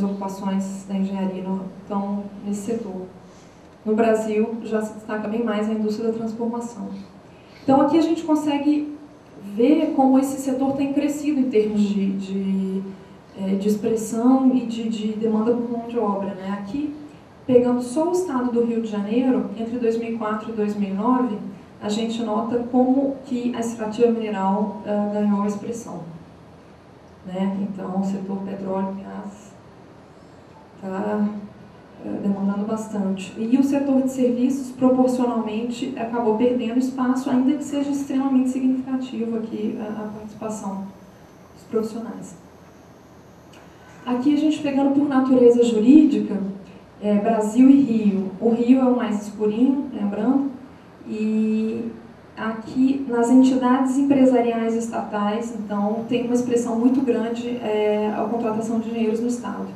ocupações da engenharia estão nesse setor. No Brasil, já se destaca bem mais a indústria da transformação. Então, aqui a gente consegue ver como esse setor tem crescido em termos de expressão e de demanda por mão de obra, né? Aqui, pegando só o estado do Rio de Janeiro, entre 2004 e 2009, a gente nota como que a extrativa mineral ganhou expressão, né? Então, o setor petróleo e gás está demandando bastante. E o setor de serviços, proporcionalmente, acabou perdendo espaço, ainda que seja extremamente significativo aqui a participação dos profissionais. Aqui a gente pegando por natureza jurídica, Brasil e Rio. O Rio é o mais escurinho, lembrando, e aqui nas entidades empresariais estatais, então, tem uma expressão muito grande a contratação de engenheiros no Estado.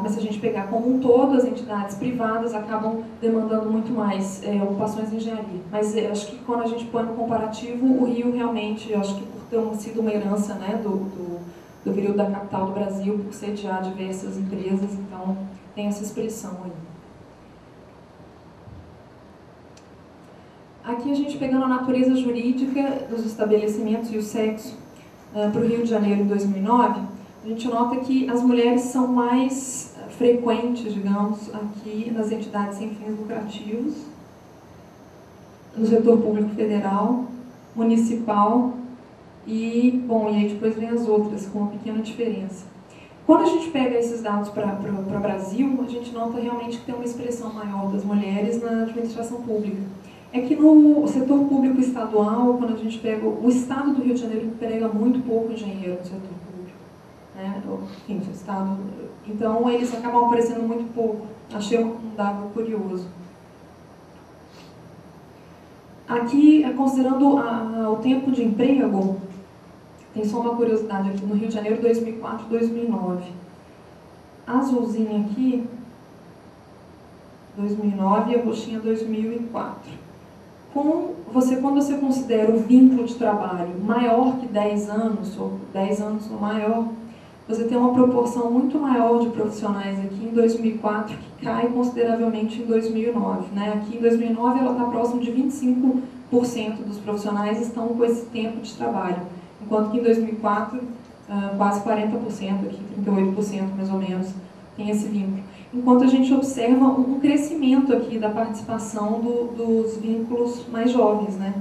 Mas se a gente pegar como um todo, as entidades privadas acabam demandando muito mais ocupações de engenharia. Mas acho que quando a gente põe no comparativo, o Rio realmente, acho que por ter sido uma herança, né, do período da capital do Brasil, por sediar diversas empresas, então tem essa expressão aí. Aqui a gente pegando a natureza jurídica dos estabelecimentos e o sexo para o Rio de Janeiro em 2009, a gente nota que as mulheres são mais frequentes, digamos, aqui nas entidades sem fins lucrativos, no setor público federal, municipal e, bom, e aí depois vem as outras, com uma pequena diferença. Quando a gente pega esses dados para o Brasil, a gente nota realmente que tem uma expressão maior das mulheres na administração pública. É que no setor público estadual, quando a gente pega o estado do Rio de Janeiro, emprega muito pouco engenheiro no setor público. Né? Enfim, o estado. Então, eles acabam aparecendo muito pouco. Achei um dado curioso. Aqui, considerando o tempo de emprego, tem só uma curiosidade aqui, no Rio de Janeiro, 2004 e 2009. A azulzinha aqui, 2009, e a roxinha, 2004. Quando você considera o vínculo de trabalho maior que 10 anos, ou 10 anos ou maior, você tem uma proporção muito maior de profissionais aqui em 2004, que cai consideravelmente em 2009. Né? Aqui em 2009 ela está próximo de 25% dos profissionais estão com esse tempo de trabalho, enquanto que em 2004 quase 40%, aqui 38% mais ou menos, tem esse vínculo. Enquanto a gente observa um crescimento aqui da participação dos vínculos mais jovens, né?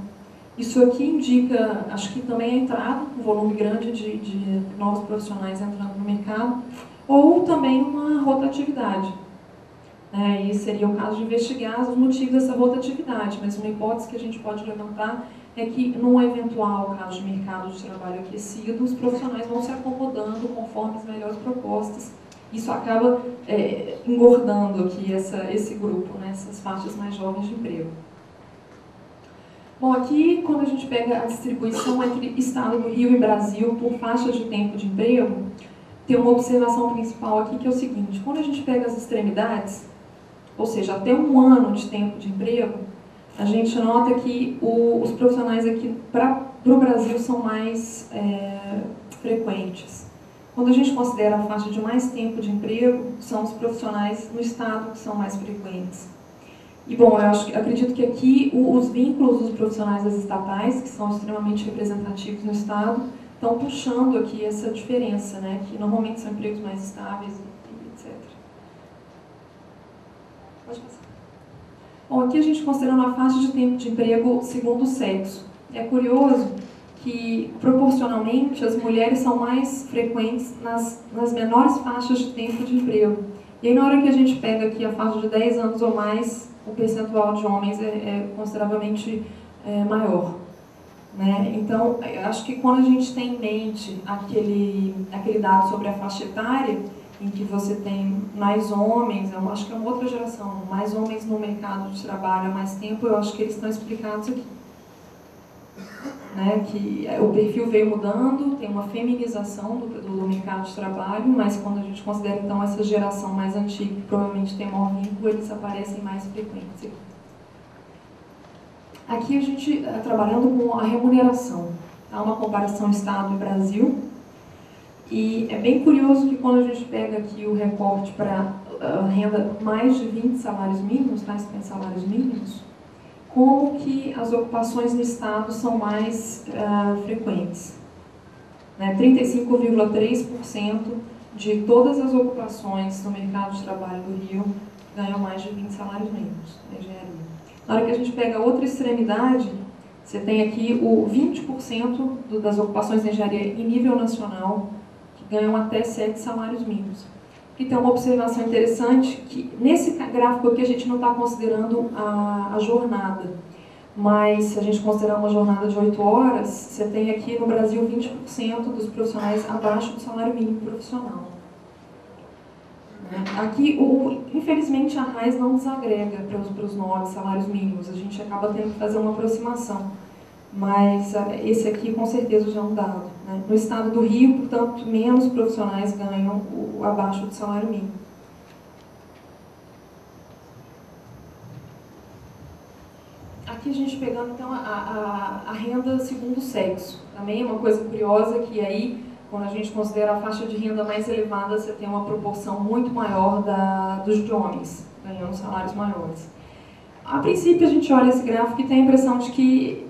Isso aqui indica, acho que também a entrada, um volume grande de novos profissionais entrando no mercado, ou também uma rotatividade. E seria o caso de investigar os motivos dessa rotatividade, mas uma hipótese que a gente pode levantar é que, num eventual caso de mercado de trabalho aquecido, os profissionais vão se acomodando conforme as melhores propostas. Isso acaba engordando aqui esse grupo, né, essas faixas mais jovens de emprego. Bom, aqui, quando a gente pega a distribuição entre Estado do Rio e Brasil por faixa de tempo de emprego, tem uma observação principal aqui que é o seguinte: quando a gente pega as extremidades, ou seja, até um ano de tempo de emprego, a gente nota que os profissionais aqui para o Brasil são mais frequentes. Quando a gente considera a faixa de mais tempo de emprego, são os profissionais no Estado que são mais frequentes. E, bom, acredito que aqui os vínculos dos profissionais das estatais, que são extremamente representativos no Estado, estão puxando aqui essa diferença, né, que normalmente são empregos mais estáveis, etc. Pode passar. Bom, aqui a gente considerando a faixa de tempo de emprego segundo o sexo. É curioso que, proporcionalmente, as mulheres são mais frequentes nas menores faixas de tempo de emprego. E aí, na hora que a gente pega aqui a faixa de 10 anos ou mais, o percentual de homens é consideravelmente maior. Né? Então, acho que quando a gente tem em mente aquele dado sobre a faixa etária, em que você tem mais homens, eu acho que é uma outra geração, mais homens no mercado de trabalho há mais tempo, eu acho que eles estão explicados aqui. Né, que o perfil veio mudando, tem uma feminização do mercado de trabalho, mas quando a gente considera então essa geração mais antiga, que provavelmente tem maior vínculo, eles aparecem mais frequentes. Aqui a gente está trabalhando com a remuneração. Há uma comparação Estado e Brasil, E é bem curioso que quando a gente pega aqui o recorte para renda mais de 20 salários mínimos, tá? 50 salários mínimos, como que as ocupações no Estado são mais frequentes. Né? 35,3% de todas as ocupações no mercado de trabalho do Rio ganham mais de 20 salários mínimos na engenharia. Na hora que a gente pega a outra extremidade, você tem aqui o 20% das ocupações da engenharia em nível nacional que ganham até 7 salários mínimos. E tem uma observação interessante que nesse gráfico aqui a gente não está considerando a jornada, mas se a gente considerar uma jornada de 8 horas, você tem aqui no Brasil 20% dos profissionais abaixo do salário mínimo profissional. Aqui, infelizmente, a RAIS não desagrega para os 9 salários mínimos, a gente acaba tendo que fazer uma aproximação, mas esse aqui com certeza já é um dado. Né? No estado do Rio, portanto, menos profissionais ganham abaixo do salário mínimo. Aqui a gente pegando então a renda segundo o sexo. Também é uma coisa curiosa que aí, quando a gente considera a faixa de renda mais elevada, você tem uma proporção muito maior dos de homens, ganhando salários maiores. A princípio a gente olha esse gráfico e tem a impressão de que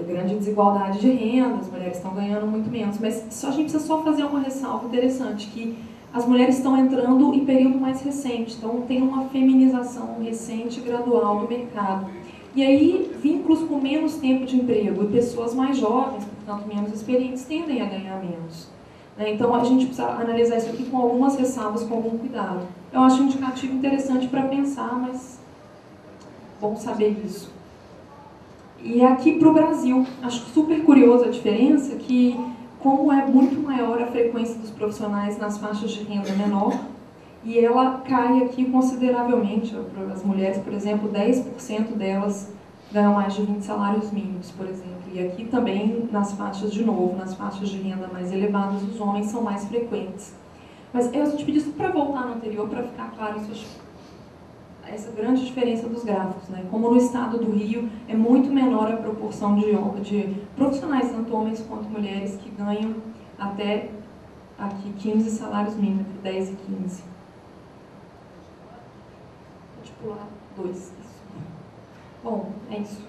grande desigualdade de renda, as mulheres estão ganhando muito menos, mas a gente precisa só fazer uma ressalva interessante, que as mulheres estão entrando em período mais recente, então tem uma feminização recente e gradual do mercado. E aí, vínculos com menos tempo de emprego e pessoas mais jovens, portanto menos experientes, tendem a ganhar menos. Então a gente precisa analisar isso aqui com algumas ressalvas, com algum cuidado. Eu acho um indicativo interessante para pensar, mas bom saber isso. E aqui para o Brasil, acho super curiosa a diferença que, como é muito maior a frequência dos profissionais nas faixas de renda menor, e ela cai aqui consideravelmente. As mulheres, por exemplo, 10% delas ganham mais de 20 salários mínimos, por exemplo. E aqui também, nas faixas, de novo, nas faixas de renda mais elevadas, os homens são mais frequentes. Mas eu te pedi só para voltar no anterior, para ficar claro essa grande diferença dos gráficos. Né? Como no estado do Rio, é muito menor a proporção de profissionais, tanto homens quanto mulheres, que ganham até aqui 15 salários mínimos, 10 e 15. Pular 2. Bom, é isso.